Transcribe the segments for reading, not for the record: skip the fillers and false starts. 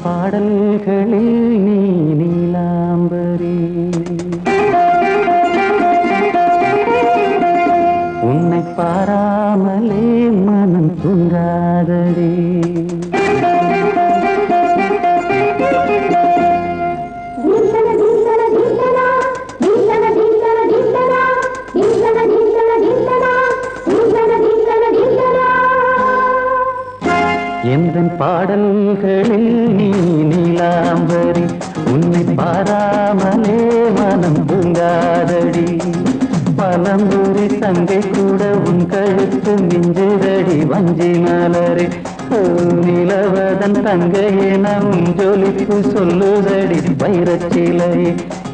பாடல்களில் நீ நீலாம்பரி உன்னை பாராமலே மனம் தூங்காதடி எந்தன் பாடல்களில் நீ நீலாம்பரி உன்னை பாராமலே மனம் தூங்காதடி பலம்பூரி தங்கை கூட உன் கழுத்து மிஞ்சுதடி வஞ்சி மலரே நிலவதன் தங்கையே நம் ஜொலிப்பு சொல்லுதடி வைரச்சிலையே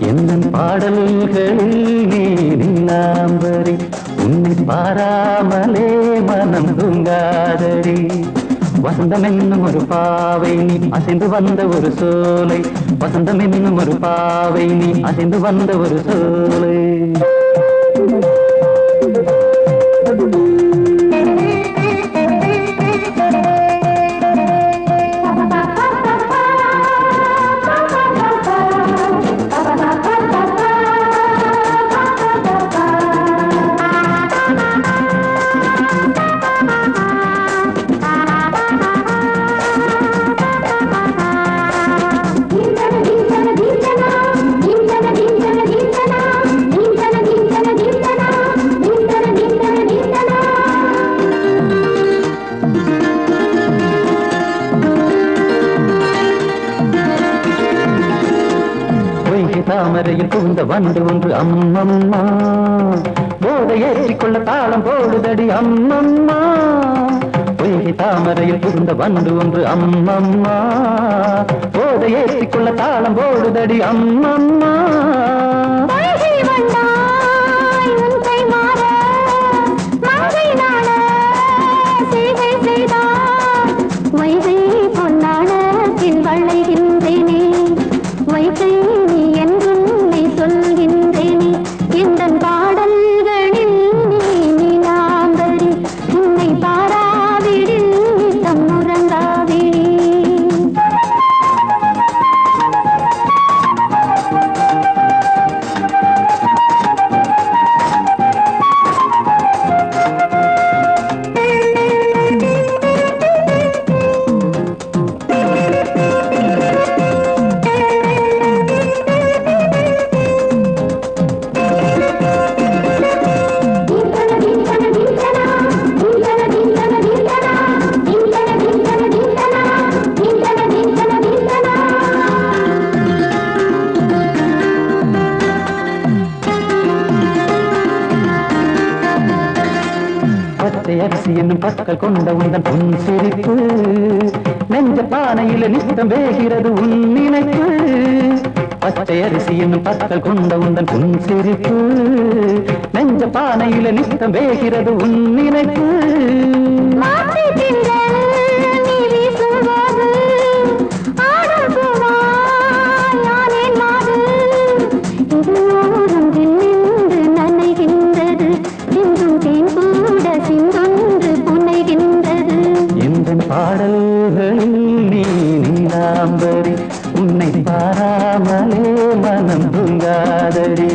எந்தன் பாடல்களில் நீ நீலாம்பரி உன்னை பாராமலே மனம் தூங்காதடி வசந்தம் என்னும் ஒரு பாவை நீ அசைந்து வந்த ஒரு சோலை வசந்தம் என்னும் ஒரு பாவை நீ அசைந்து வந்த ஒரு சோலை தாமரையில் புகுந்த வண்டு ஒன்று அம்மம்மா போதை ஏற்றிக்கொள்ள தாளம் போடுதடி அம்மம்மா பொய்கை தாமரையில் புகுந்த வண்டு ஒன்று அம்மம்மா போதை ஏற்றிக்கொள்ள தாளம் போடுதடி அம்மம்மா அரிசி என்னும் பற்கள் கொண்ட உந்தன் பொன் சிரிப்பு நெஞ்ச பானையில நித்தம் வேகிறது உன் நினைப்பு பச்சை அரிசி என்னும் பற்கள் கொண்ட உந்தன் பொன் சிரிப்பு நெஞ்ச பானையில நித்தம் வேகிறது உன் நினைப்பு பாடல்களில் நீ நீலாம்பரி உன்னை பாராமலே மனம் தூங்காதடி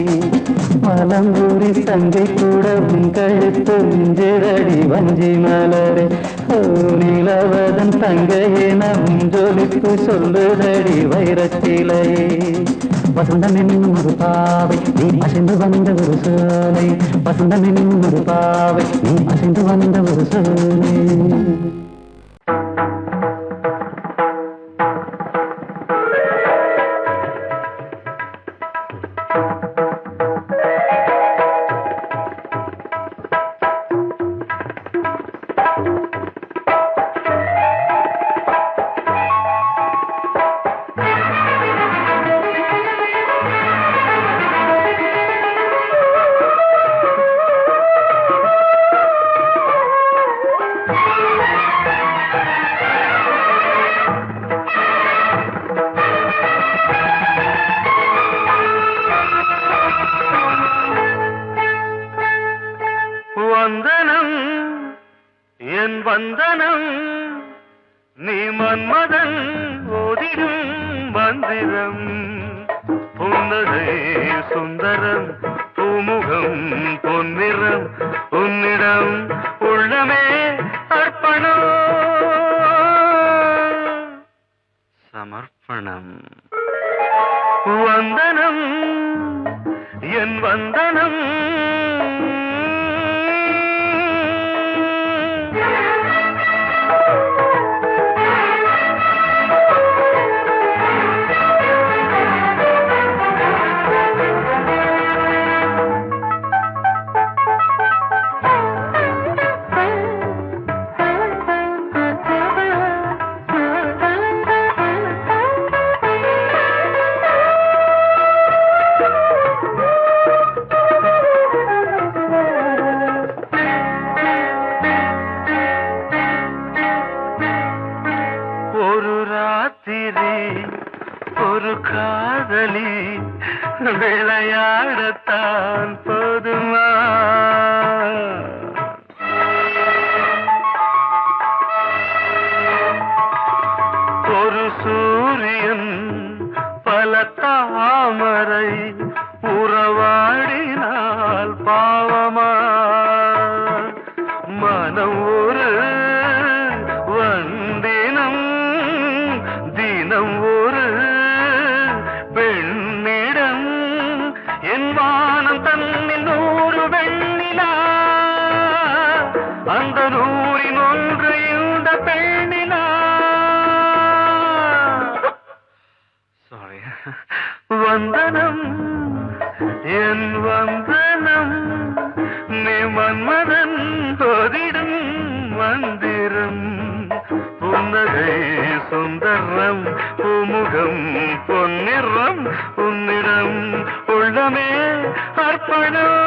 மலம்பூரி தங்கை கூட உன் கழுத்து மிஞ்சிரடி வஞ்சி மலரே நிலவதன் தங்கையே நம் ஜொலிப்பு சொல்லுதடி வைரச்சிலையே வசந்தம் என்னும் ஒரு பாவை நீ அசைந்து வந்த ஒரு சோலை வசந்தம் என்னும் ஒரு பாவை நீ அசைந்து வந்த ஒரு சோலை வந்தனம் என் வந்தனம் நீ மன்மதன் ஓதிடும் மந்திரம் புன்னகை சுந்தரம் பூமுகம் பொன்னிறம் உன்னிடம் உள்ளமே அர்ப்பணம் சமர்ப்பணம் வந்தனம் என் வந்தனம் விளையாடத்தான் போதுமா ஒரு சூரியன் பல தாமரை உறவாடினால் பாவமா மனம் ஒரு வந்தினம் தினம் ஒரு பெண்ணிடம் என் வானம் தன்னில் 100 வெண்ணிலா அந்த 100இன் ஒன்று இந்த பெண்ணிலா சாரி வந்தனம் என் வந்தனம் நீ மன்மதன் ஓதிடும் மந்திரம் புன்னகை சுந்தரம் பூமுகம் பொன்னிறம் உன்னிடம் உள்ளமே அர்ப்பணம்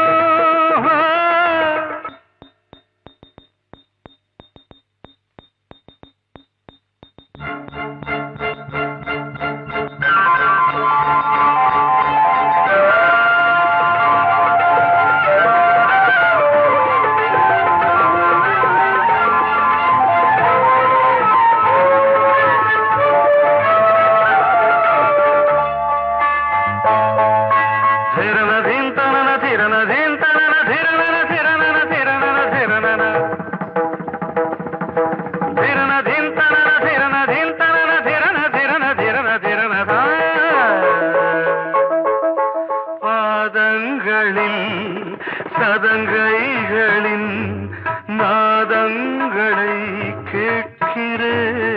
சதங்கைகளின் நாதங்களை கேட்கிறேன்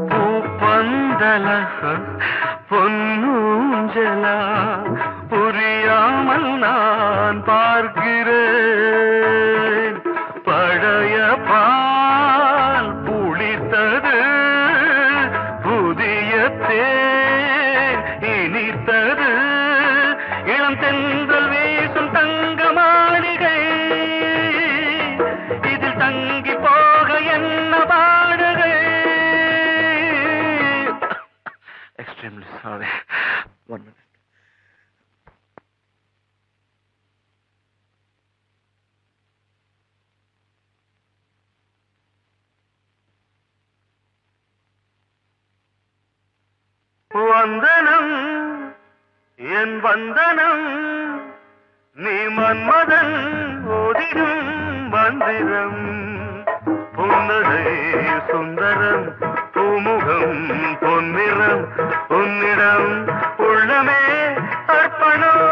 பூப்பந்தல பொன்னூஞ்சலா புரியாமல் நான் பார்க்கிறேன் பழைய பால் புளித்தது புதிய தேன் இனித்தது இளம் தென்றல் வீசும் தங்க மாளிகை இதில் தங்கி போக என்ன பாடுகை எக்ஸ்ட்ரீம்லி சாரி 1 minute வந்தனம் என் வந்தனம் நீ மன்மதன் ஓதிடும் மந்திரம் புன்னகை சுந்தரம் பூமுகம் பொன்னிறம் உன்னிடம் உள்ளமே அர்ப்பணம்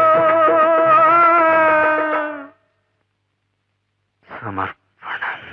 சமர்ப்பணம்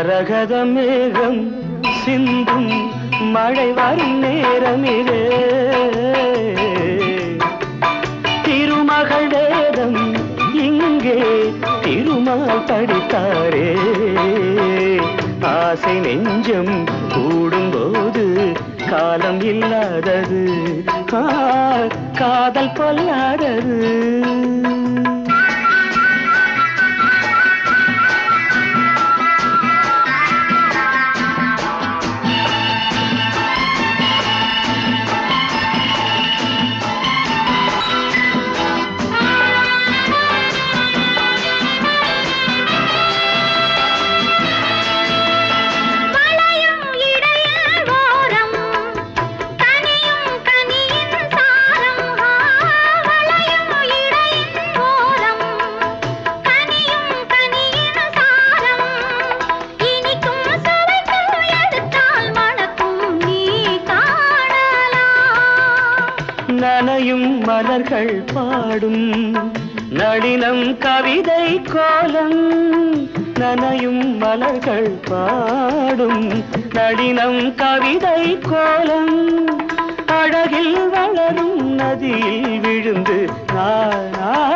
மரகத மேகம் சிந்தும் மழை வரும் நேரமிலே திருமகள் வேதம் இங்கே திருமால் படித்தாரே ஆசை நெஞ்சம் கூடும்போது காலம் இல்லாதது காதல் பொல்லாதது நனையும் மலர்கள் பாடும் நளினம் கவிதை கோலம் நனையும் மலர்கள் பாடும் நளினம் கவிதை கோலம் அழகில் வளரும் நதியில் விழுந்து நாடலாம்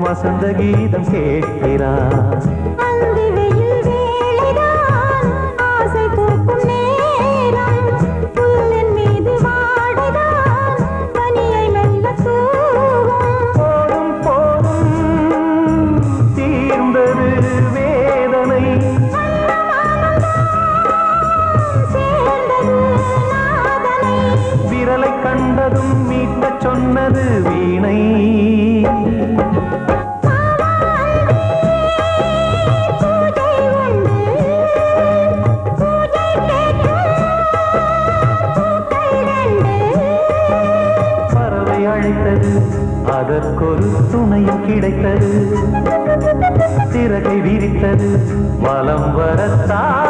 வசந்த கீதம் கேட்கிறான். கண்டதும் மீட்ட சொன்னது வீணை. அதற்கொரு துணையும் கிடைத்தது. சிறகை விரித்தது வலம் வரத்தான்.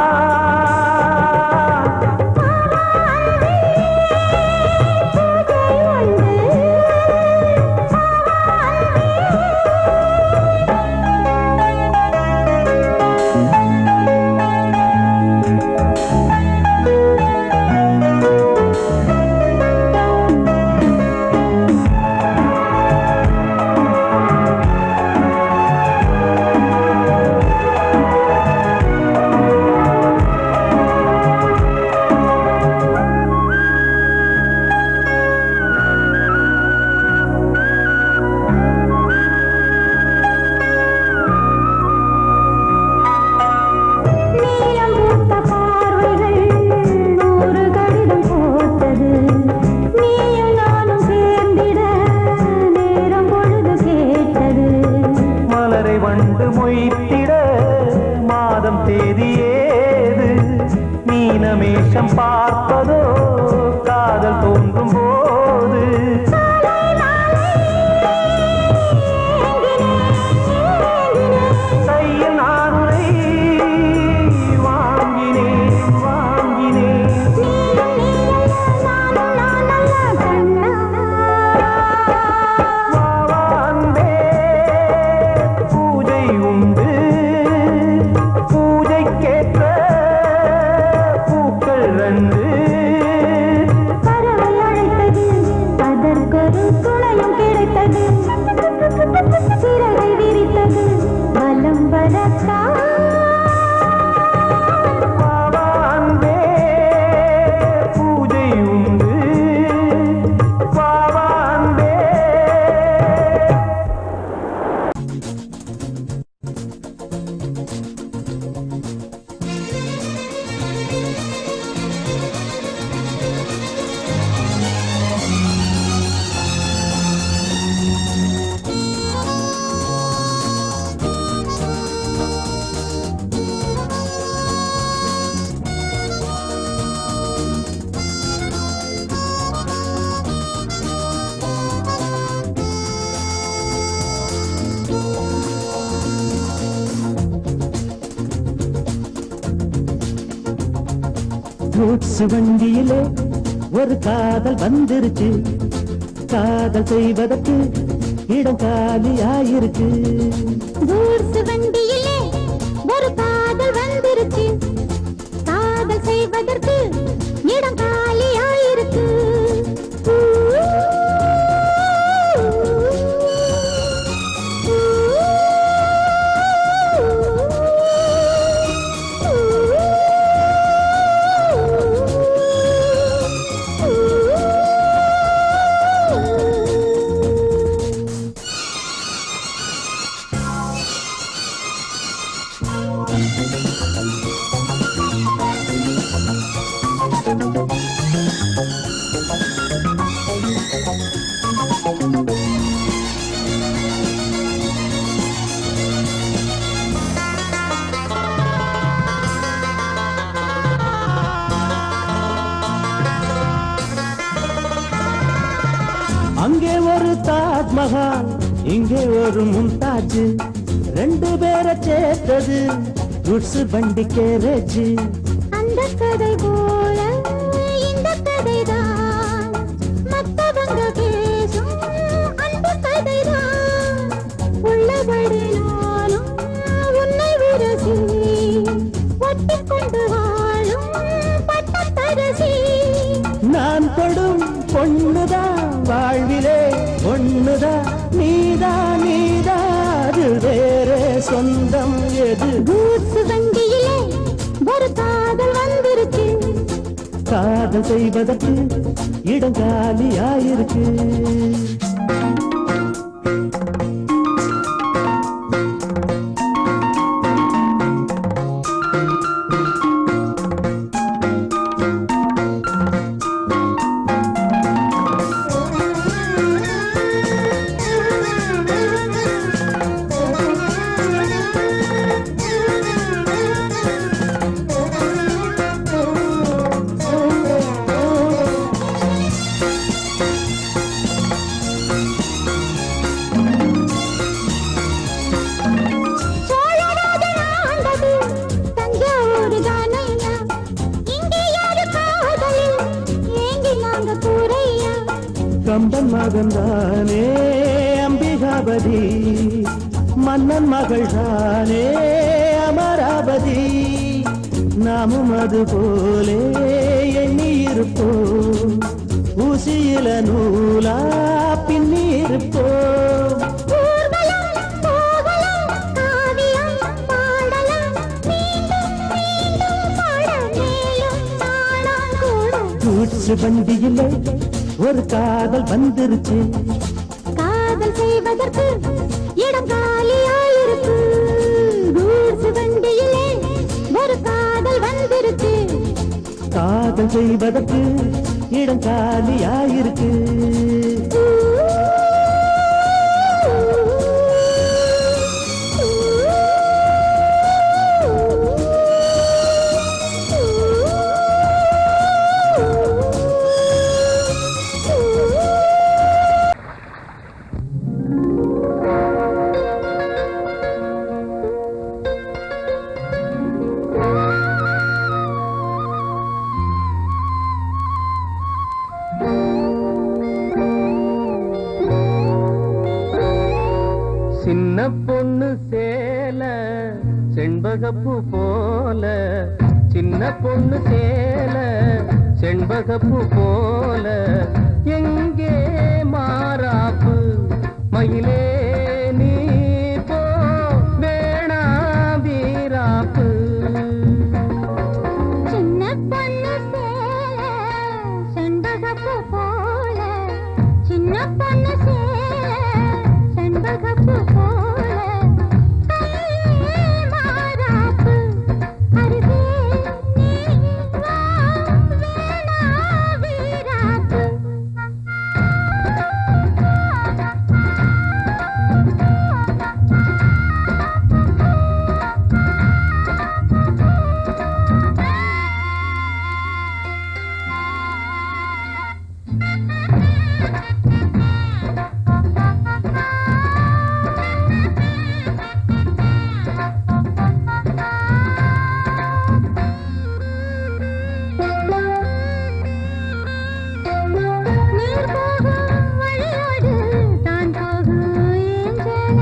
வண்டு மொய்த்திட மாதம் தேதி ஏது? மீனமேஷம் பார்ப்பதோ காதல் தோன்றும் போது. கையில் நானுரை வாங்கினேன் வாங்கினேன். சிறகை விரித்தது வலம் வரத்தான். பூஜை உண்டு பாவாந்தே. கூட்ஸ் வண்டியிலே ஒரு காதல் வந்துருச்சு. காதல் செய்வதற்கு இடம் காலியாயிருக்கு. கூட்ஸ் வண்டியிலே ஒரு காதல் வந்துருச்சு. காதல் செய்வதற்கு இடம் காலியாயிருக்கு. அங்கே ஒரு தாஜ்மஹால், இங்கே ஒரு மும்தாஜ். ரெண்டு பேரை சேர்த்தது குட்ஸ் வண்டி கேரேஜ். அந்த கதை போல இந்த கதைதான், மத்தவங்க பேசும் அந்த கதைதான். உள்ளபடி நானும் உன்னை விரசி ஒட்டிக் கொண்டு வாழும் பட்டத்தரசி. நான் தொடும் பொண்ணுதான் வாழ்விலே ஒண்ணுதான். நீதா நீதா அது வேறே சொந்தம் எது? கூட்ஸ் வண்டியிலே ஒரு காதல் வந்துருச்சு. காதல் செய்வதற்கு இடம் காலியாயிருக்கு. மகன்தானே அம்பிகாபதி, மன்னன் மகள்தானே அமராவதி. நாமும் அது போலே எண்ணி இருப்போம், ஊசியில நூலா பின்னி இருப்போம். ஊர்வலம் போகலாம், காவியம் பாடலாம், மீண்டும் மீண்டும் பாட மேலும் நாளாம் கூடும். கூச்சு வண்டியிலே ஒரு காதல் வந்துருச்சு, காதல் செய்வதற்கு இடம் காலியாயிருக்கு. கூட்ஸ் வண்டியிலே ஒரு காதல் வந்திருக்கு. காதல் செய்வதற்கு இடம் காலியாயிருக்கு. சின்ன பொண்ணு சேல செண்பகப்பூ போல, சின்ன பொண்ணு சேல செண்பகப்பூ போல, எங்கே மாறாப்பு மயிலே நீ போ வேணா வீராப்பு. சின்ன பொண்ணு சேல செண்பகப்பூ போல, சின்ன பொண்ணு சேல செண்பகப்பூ போல, கையே மாறாப்பு அருகே நீ வா வேணா வீராப்பு. நீர் போகும் வழியோடு தான் போகும் ஏஞ்சல,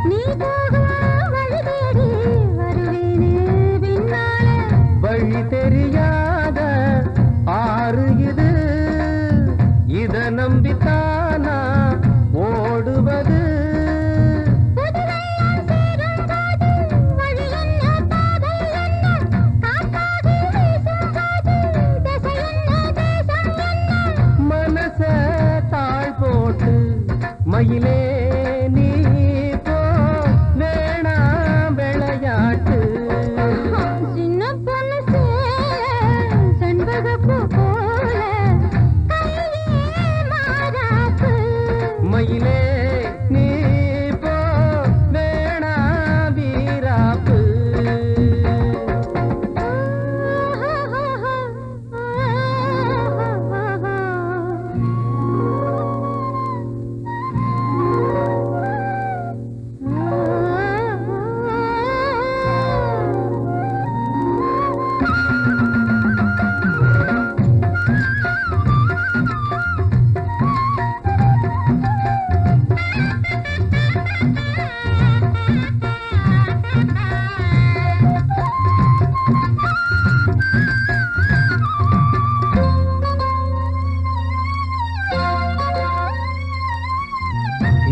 நீ போகும் வழி தேடி வருவேனே பின்னால. வழி தெரியாத ஆறு இது, இத நம்பித்தானா ஓடுவது. புதுவெள்ளம் சேரும் போது வழி என்ன பாதை என்ன, காத்தாடி வீசும் போது திசை என்ன தேசம் என்ன. மனச தாழ் போட்டு மயிலே நீ போ வேணா விளையாட்டு. சின்ன பொண்ணு சேல செண்பகப்பூ போல, கையே மாறாப்பு மயிலே நீ போ வேணா வீராப்பு.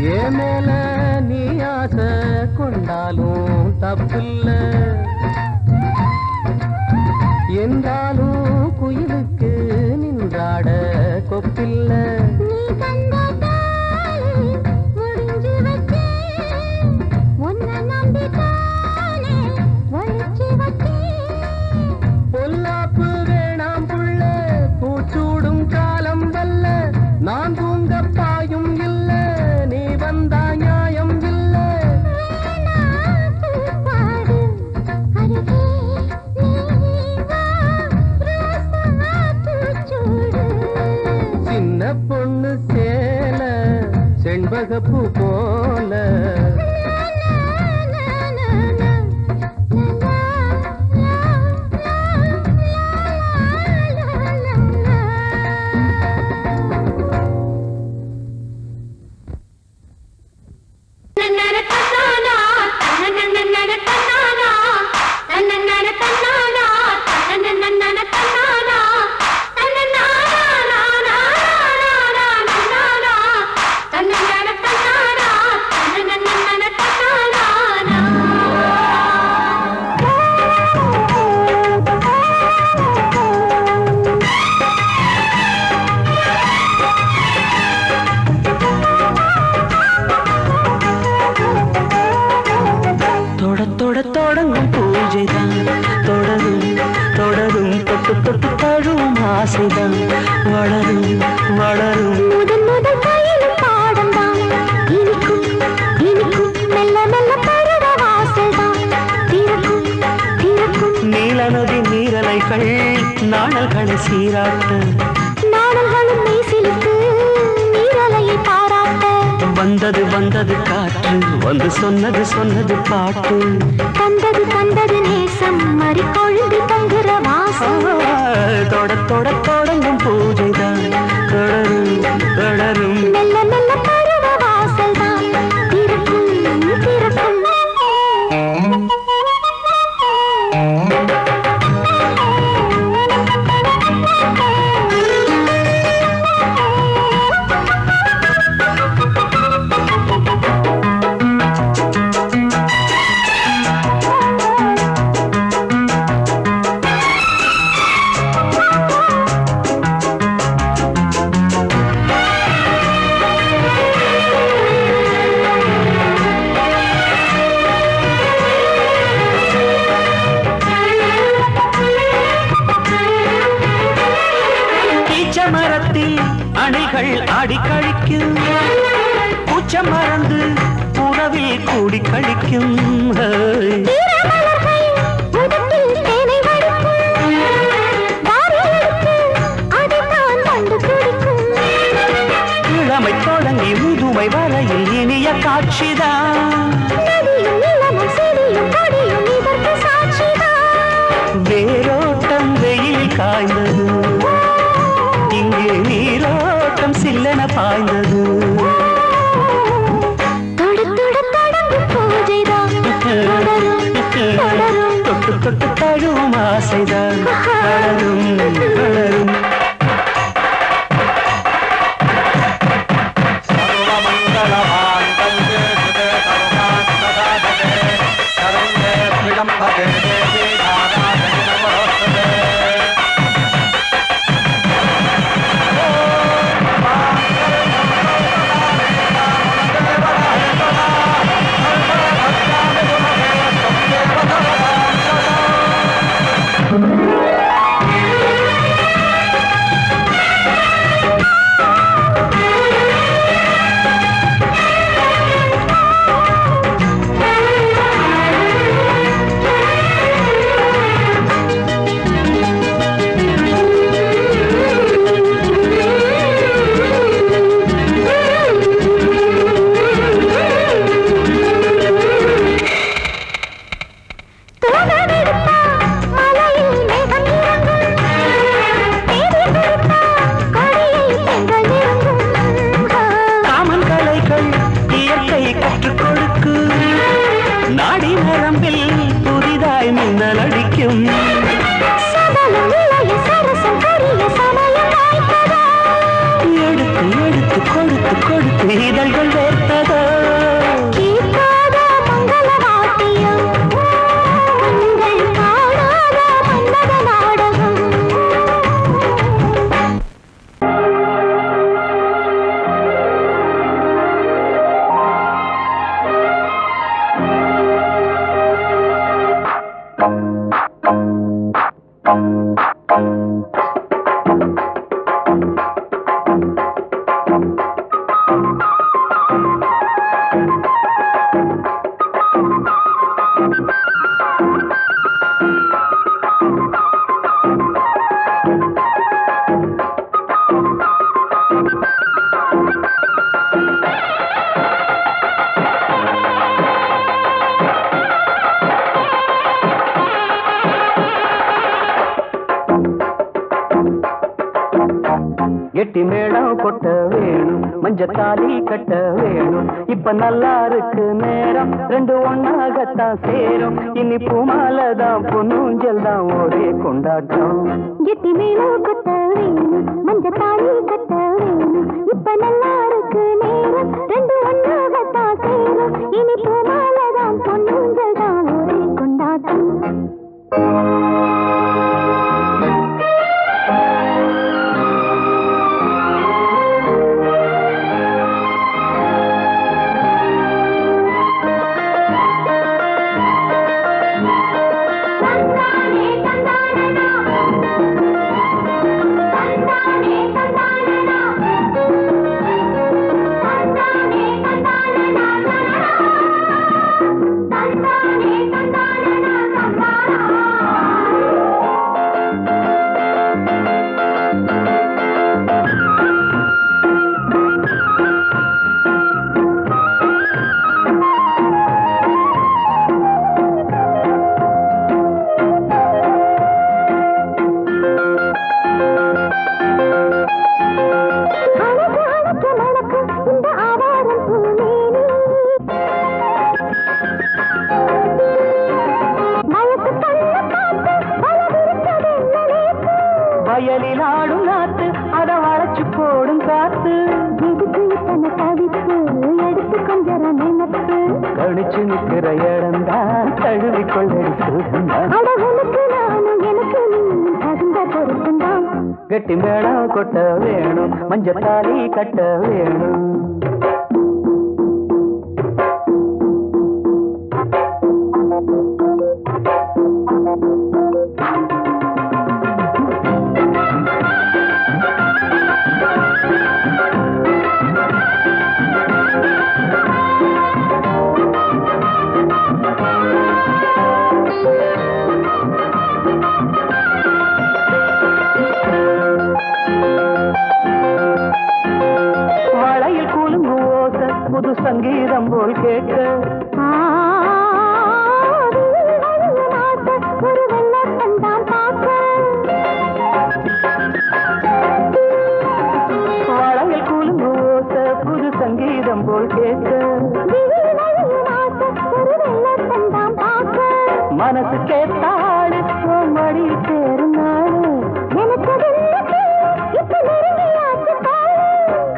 ஏ மேல நீ ஆசை கொண்டாலும் தப்பில்ல, என்றாலும் குயிலுக்கு நின்றாட கொப்பில்ல. நீ தந்த தாலி முடிஞ்சு வச்சேன், உன்னை நம்பித்தானே ஒழிச்சு வச்சேன். பொல்லாப்பு வேணாம் புள்ள, பூச்சூடும் காலம் வல்ல, நான் தூங்க பாயும் இல்ல, நீ வந்தா நியாயம் இல்ல. வேணா பூப்பாடு அருகே நீ வா, ரோசா பூச்சூடு. சின்ன பொண்ணு சேல செண்பகப்பூ போல, la la la la la la la la. தொடங்கும் பூஜைதான் தொடரும் தொடரும் தொட்டு தொட்டு தழுவும் ஆசைதான் வளரும் வளரும் முதல் முதல் பயிலும் பாடம்தான் இனிக்கும் இனிக்கும் மெல்ல மெல்ல பருவ வாசல்தான் திறக்கும் திறக்கும் நீல நதி நீரலைகள் நாணல்களை சீராட்ட நாடல்களும் மெய்சிலுக்கு நீரலையை பாராட்ட வந்தது வந்தது காற்று வந்து சொன்னது சொன்னது பாட்டு தந்தது தந்தது நேசம் மறி கொழுந்து தங்குற வாசம் தொட தொட தொடங்கும் பூஜைதான் தொடரும் தொடரும் மெல்ல மெல்ல பருவ வாசல்தான் திறக்கும் திறக்கும் மரத்தில் அணைகள் ஆடி கழிக்கும் பூச்ச மறந்து உறவில் கூடி கழிக்கும் இளமை தொடங்கி முதுமை வரையில் இனிய காட்சிதான் வேரோட்டம் வெயில் காய்ந்தது இங்கே நீரோட்டம் சில்லென பாய்ந்தது தொட்டு தொட்டு தழுவும் ஆசைதான் வளரும் வளரும் நாடி நரம்பில் புதிதாய் மின்னல் அடிக்கும் எடுத்து எடுத்து கொடுத்து கொடுத்து இதழ்கள் வேர்த்ததோ எட்டி மேளம் கொட்ட வேணும் மஞ்சத்தாலி கட்ட வேணும் இப்ப நல்லா இருக்கு நேரம் ரெண்டு ஒன்னாகத்தான் சேரும் இனி பூமாலதான் பொன்னூஞ்சல் தான் ஒரே கொண்டாட்டம் எட்டி மேளம் கொட்ட வேணும் மஞ்சத்தாலி கட்ட வேணும் இப்ப நல்லா இருக்கு நேரம் ரெண்டு ஒன்னாகத்தான் சேரும் இனி பூமாலதான் பொன்னூஞ்சல் தான் ஒரே கொண்டாட்டம் புருஷன்தான். உனக்கு நானும் எனக்கு நீ தகுந்த பொருத்தந்தான். கெட்டி மேளம் கொட்ட வேணும், மஞ்சத்தாலி கட்ட வேணும். புது சங்கீதம் போல் கேட்க ஒரு வெள்ளத்தான் பார்க்க வாழையில் கூலுங்கு ஓச புது சங்கீதம் போல் கேட்க ஒரு வெள்ளத்தான் பார்க்க மனசு கேட்டாடு மடி சேரும் நாடு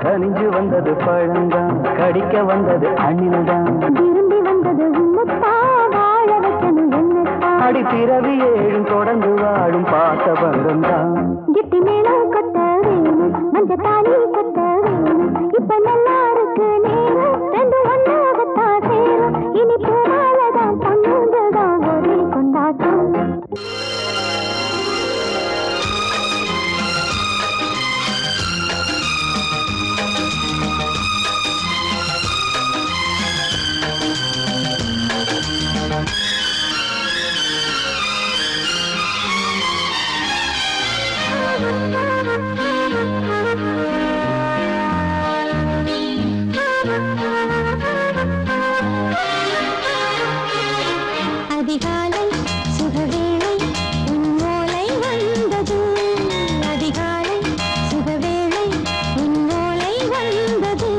கனிஞ்சு வந்தது பழந்தான், கடிக்க வந்தது அணில்தான், விரும்பி வந்தது உன்னத்தா வாழ வைக்கணும் என்னத்தா. அடி பிறவி ஏழும் தொடர்ந்து வாழும் பாசபந்தம் தான். கிட்டி மேளம் கட்ட வேணும், மஞ்ச தாலி கட்ட வேணும். இப்ப நல்லா இருக்கு நேரம், ரெண்டு ஒன்னாகத்தான் சேரும். இனி பூமாலதான் பொண்ணுங்கதான் ஒரே கொண்டாட்டம். அதிகாலை சுகவேளை உன்னோலை வந்தது. அதிகாலை சுகவேளை உன்னோலை வந்தது.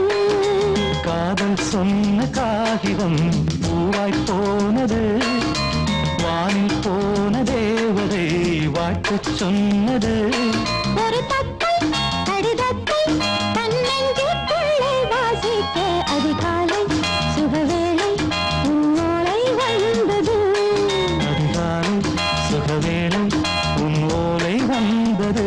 காதல் சொன்ன காகிதம் பூவாய் போனது. வானில் போன தேவதை வாழ்த்துச் சொன்னது. ஒரு தத்தை கடிதத்தை தன்னெஞ்சுக்குள்ளே வாசிக்க அதிகாலை சுகவேளை உன்னோலை வந்தது. அதிகாலை சுகவேளை உன் ஓலை வந்தது.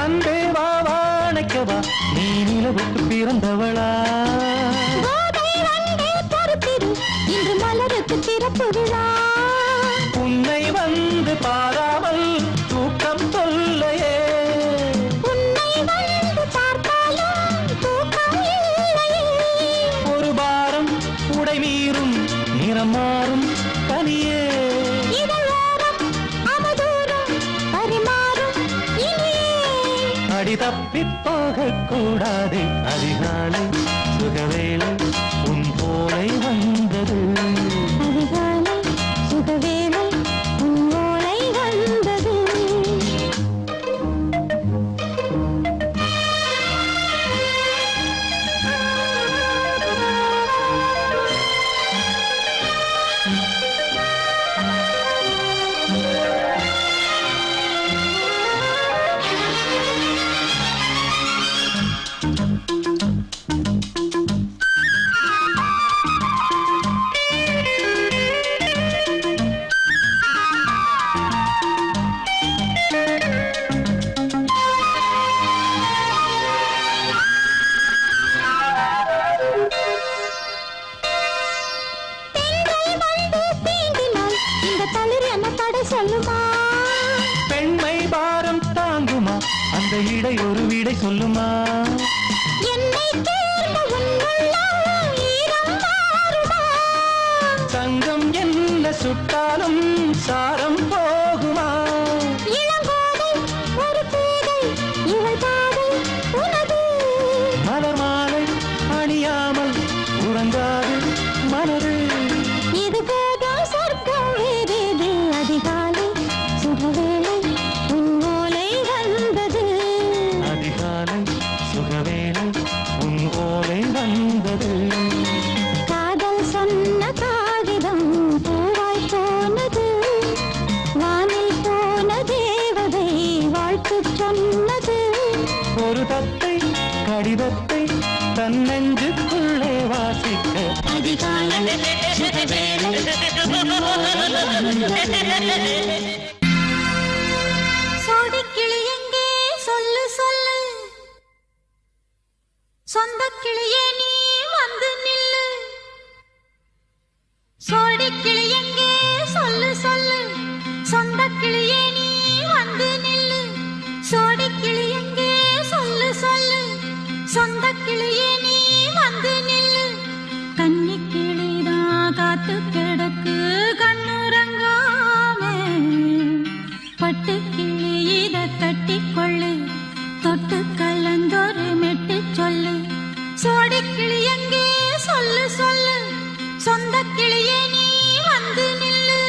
அன்பே வா வாழைக்கவா, நீ நிலவுக்கு பிறந்தவளா? கோதை வந்தே பொறுத்திரு, இன்று மலருக்கு திறப்பு விழா. உன்னை வந்து பாராமல் தூக்கம் சொல்லையே. உன்னை வந்து பார்த்தாலும் தூக்கம் இல்லையே. ஒரு பாரம் உடை மீறும் நிறம் மாறும் தனியே. இதழோரம் அவதூறம் பரிமாறும் இனியே. அடி தப்பிப் போகக் கூடாது. அதிகாலை சுகவேளை உன் போலை வந்தது. அதிகாலை சுகவேளை உன்னோலை வந்தது. சொல்லுமா பெண்மை பாரம் தாங்குமா? அந்த இடை ஒரு விடை சொல்லுமா? என்னை தேர்ந்த உன்னுள்ளம் ஈரம் மாறுமா? சங்கம் என்ன சுட்டாலும் சாரம் போகுமா? இளங்கோதை வந்தது. இது போதும் சொர்க்கம் வேறேது. அதிகாலை சுகவேளை உன் ஓலை வந்தது. அதிகாலை சுகவேளை உன் ஓலை வந்தது. காதல் சொன்ன காகிதம் பூவாய் போனது. வானில் போன தேவதை வாழ்த்து சொன்னது. ஒரு தத்தை கடிதத்தை தன் நெஞ்சுக்குள்ளே வாசிக்க அதிகாலை சுகவேளை உன் ஓலை வந்தது. சோடிக்கிளி எங்கே சொல்லு சொல்லு. சொந்த கிளியே நீ வந்து நில்லு. சோடிக்கிளி எங்கே சொல்லு சொல்லு. சொந்த கிளியே நீ வந்து நில்லு. சோடிக்கிளி எங்கே சொல்லு சொல்லு. சொந்த கிளியே நீ வந்து நில்லு. கன்னி கிளிதான் காத்து கிடக்கு கண்ணுறங்காம. பட்டு கிளி இத கட்டிக்கொள்ளு. தொட்டு கலந்தொரு மெட்டு சொல்லு. சோடி கிளி எங்கே சொல்லு சொல்லு. சொந்த கிளியே நீ வந்து நில்லு.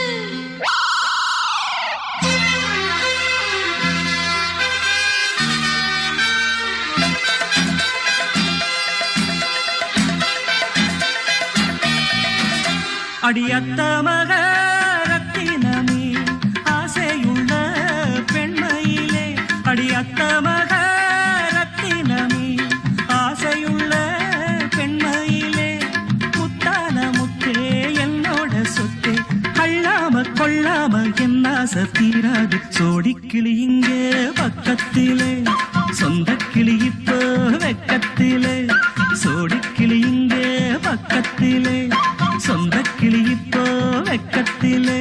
அடியத்த மக ரத்தினமே ஆசையுள்ள பெண்மையிலே. அடியத்த மக ரத்தினமே ஆசையுள்ள பெண்மையிலே. முத்தான முத்தே என்னோட சொத்தே. அள்ளாம கொள்ளாம என்ன தீராது. சோடிக்கிளி இங்கே பக்கத்திலே. சொந்த கிளி இப்போ வெக்கத்திலே. சோடிக்கிளி இங்கே பக்கத்திலே. சொந்த கிளி இப்போ வெக்கத்திலே.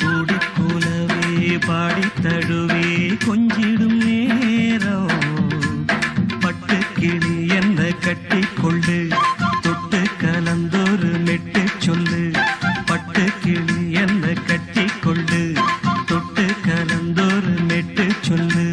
கூடி கூலவே பாடி தழுவே கொஞ்சிடும் நேரம். பட்டு கிளி என்ன கட்டிக்கொள்ளு. தொட்டு கலந்தொரு மெட்டு சொல்லு. பட்டு கிளி என்ன கட்டிக்கொள்ளு. தொட்டு கலந்தொரு மெட்டு சொல்லு.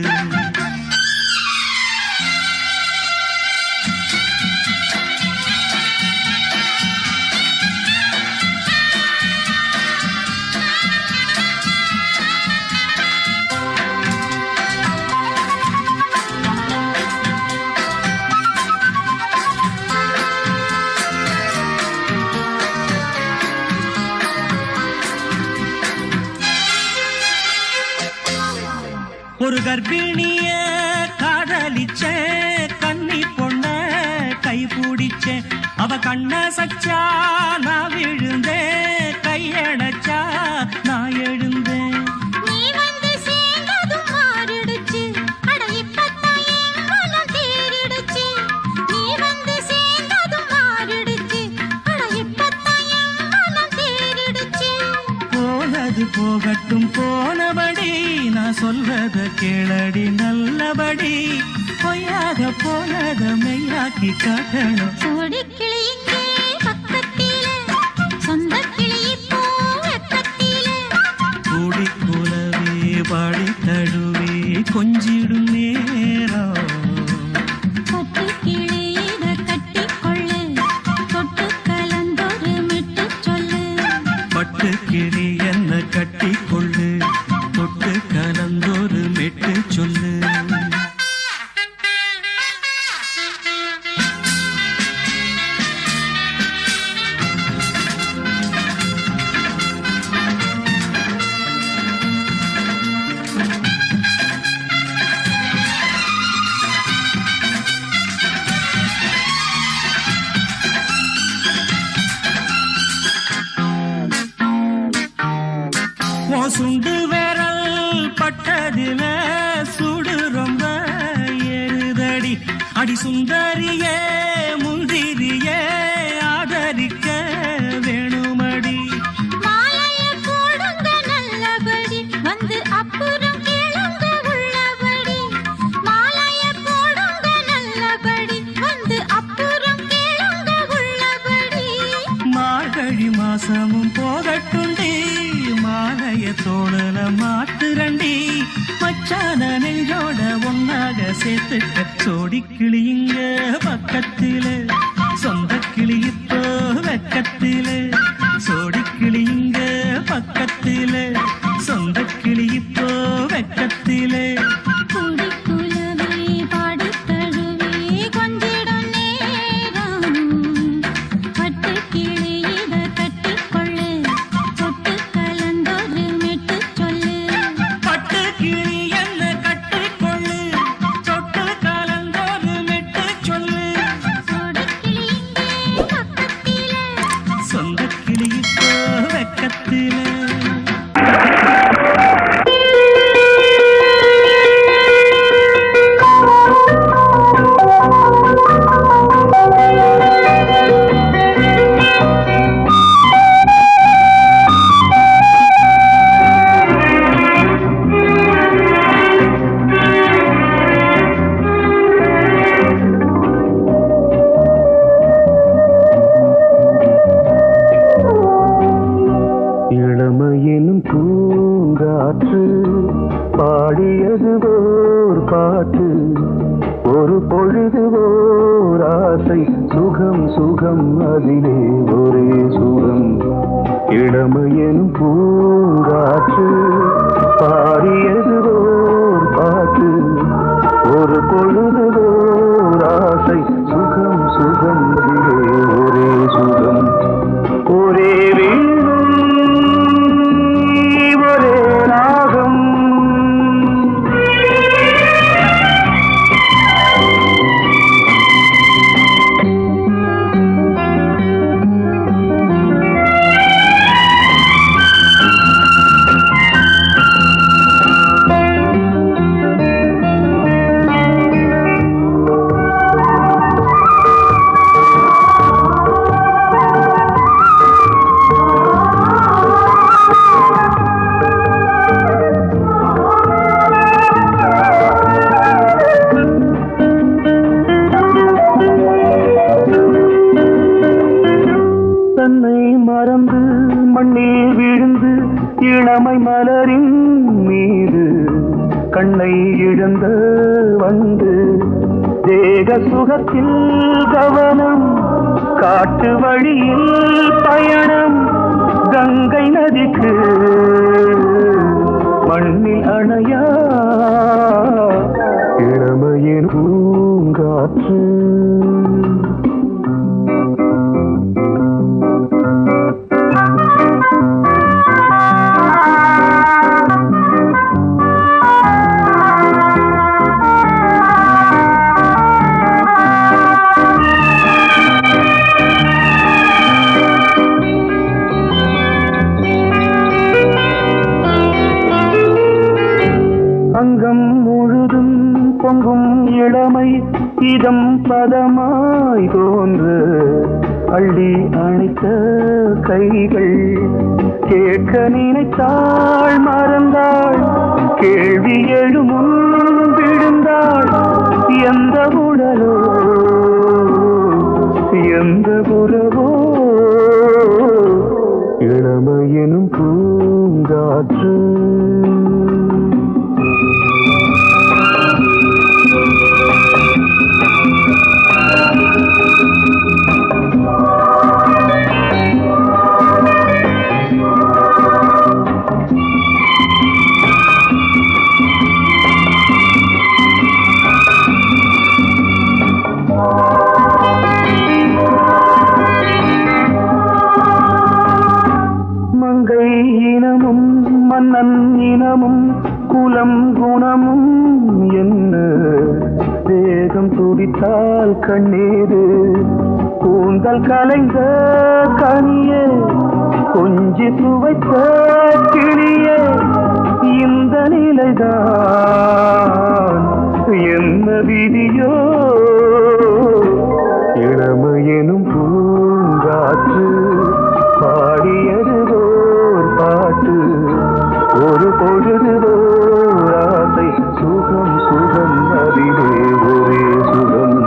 ஒரு கர்ப்பிணிய காதலிச்ச கண்ணி பொண்ண கை பிடிச்ச. அவ கண்ண சச்சா நான் விழுந்தேன். கையடைச்சா நான் எழுந்தேன். நீ வந்து சேர்ந்ததும் மாறிடுச்சு. அட இப்பத்தான் என் மனம் தேறிடுச்சு. நீ வந்து சேர்ந்ததும் மாறிடுச்சு. அட இப்பத்தான் என் மனம் தேறிடுச்சு. போனது போகட்டும் போனபடி. நான் சொல்றத கேளடி நல்லபடி. பொய்யாக போனத மெய்யாக்கி காட்டணும். சோடி கிளி இங்கே பக்கத்திலே. சொந்த கிளி இப்போ வெக்கத்திலே. கூடி கூலவே பாடி தழுவே கொஞ்சிடும் நேரம். பட்டு கிளி இத கட்டிக்கொள்ளு. தொட்டு கலந்தொரு மெட்டு சொல்லு. பட்டு கிளி என்ன கட்டிக்கொள்ளு. தொட்டு கலந்தொரு மெட்டு சொல்லு. சுண்டு விரல் பட்டதில சுடு ரொம்ப ஏறுதடி. அடி சுந்தரியே முந்திரியே ஆதரிக்க வேணுமடி. மாலைய போடுங்க நல்லபடி. வந்து அப்புறம் கேளுங்க உள்ளபடி. மாலைய போடுங்க நல்லபடி. வந்து அப்புறம் கேளுங்க உள்ளபடி. மார்கழி மாசமும் போகட்டுண்டி. மாலைய தோழல மாத்துரண்டி. மச்சான நெஞ்சோட ஒன்னாக சேர்த்துக்க. சோடி கிளி இங்க பக்கத்திலே. சொந்த கிளி இப்போ வெக்கத்திலே. பக்கத்திலே. இளமையினும் பூங்காற்று பாடியது ஓர் பாட்டு, ஒரு பொழுது ஓர் ஆசை, சுகம் சுகம் அதிலே ஒரே சுகம். இளமையினும் பூங்காற்று பாடியது ஓர் பாட்டு, ஒரு பொழுது ஓர் ஆசை, சுகம் சுகம் அதிலே ஒரே சுகம். ஒரே மண்ணில் விழுந்து இளமை மலரின் மீது கண்ணை இழந்த வந்து தேக சுகத்தில் கவனம், காட்டு வழியில் பயணம், கங்கை நதிக்கு மண்ணில் அணையா இளமையின் பூங்காற்று. அங்கம் முழுதும் பொங்கும் இளமை இதம் பதமாய் தோன்று, அள்ளி அணைத்த கைகள் கேட்க நினைத்தாள் மறந்தாள், கேள்வி எழுமுன் விழுந்தாள். எந்த உடலோ எந்த உறவோ இளமையெனும் பூங்காற்று. மன்னன் இனமும் குலம் குணமும் என்ன, தேகம் துடித்தால் கண்ணீரு, கூந்தல் கலைந்த கனியே, கொஞ்சி சுவைத்த கிளியே, இந்த நிலைதான் என்ன விதியோ. இளமையெனும் பூங்காற்று பாடியது ஓர் பாட்டு, ஒரு பொழுது ஓர் ஆசை, சுகம் சுகம் அதிலே ஒரே சுகம்.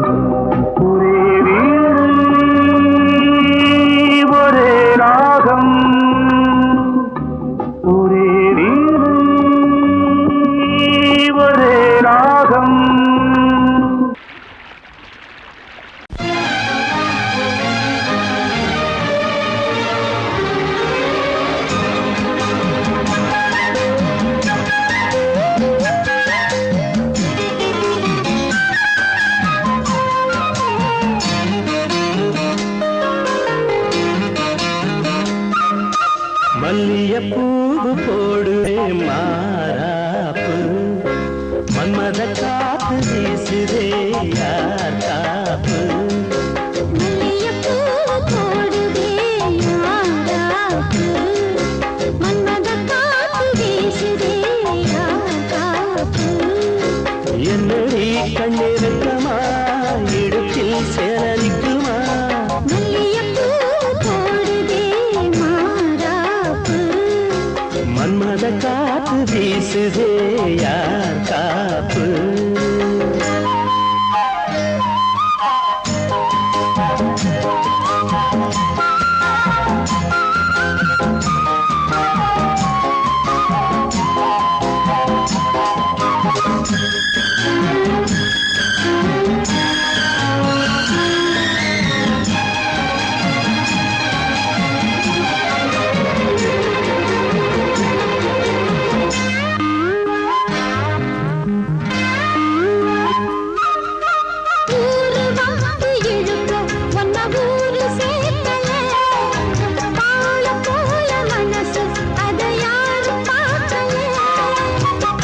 ஒரே வீடு ஒரே ராகம், ஒரே வீடு ஒரே ராகம். மல்லியப்பூவு போடுவே மாறாப்பு, மன்மத காத்து வீசுதே யார் காப்பு. மல்லியப்பூவு போடுவே மாறாப்பு, மன்மத காத்து வீசுதே யார் காப்பு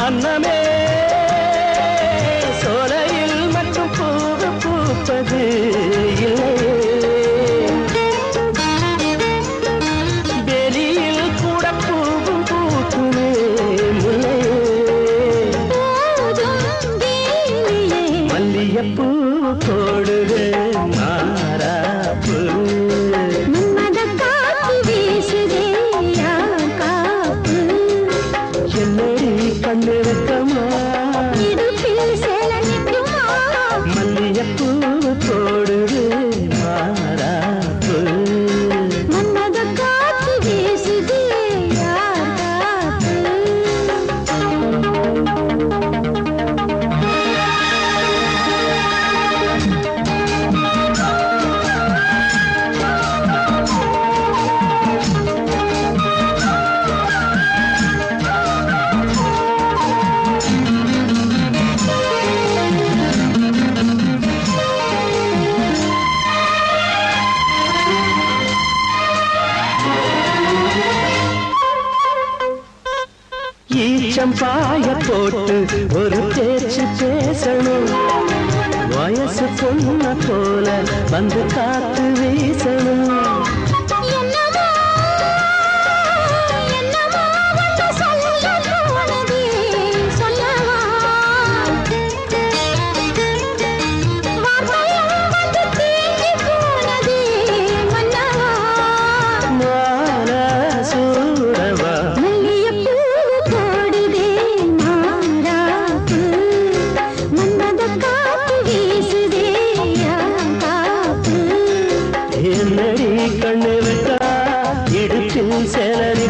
அன்னமே சோலையில் மட்டும் பூவு பூப்பது இல்லையே வெளியில் கூட பூவும் பூக்குமே முல்லையே மல்லியப்பூ போடுது மாறாப்பு கண்ணிருக்கமா மல்லியப்பூ போடுது மாறாப்பு ஈச்சம்பாய போட்டு ஒரு பேச்சு பேசணும் வயசு பொண்ண போல வந்து காத்து வீசணும் என்னடி கண்ணு விட்டா இடுப்பில் சேலரி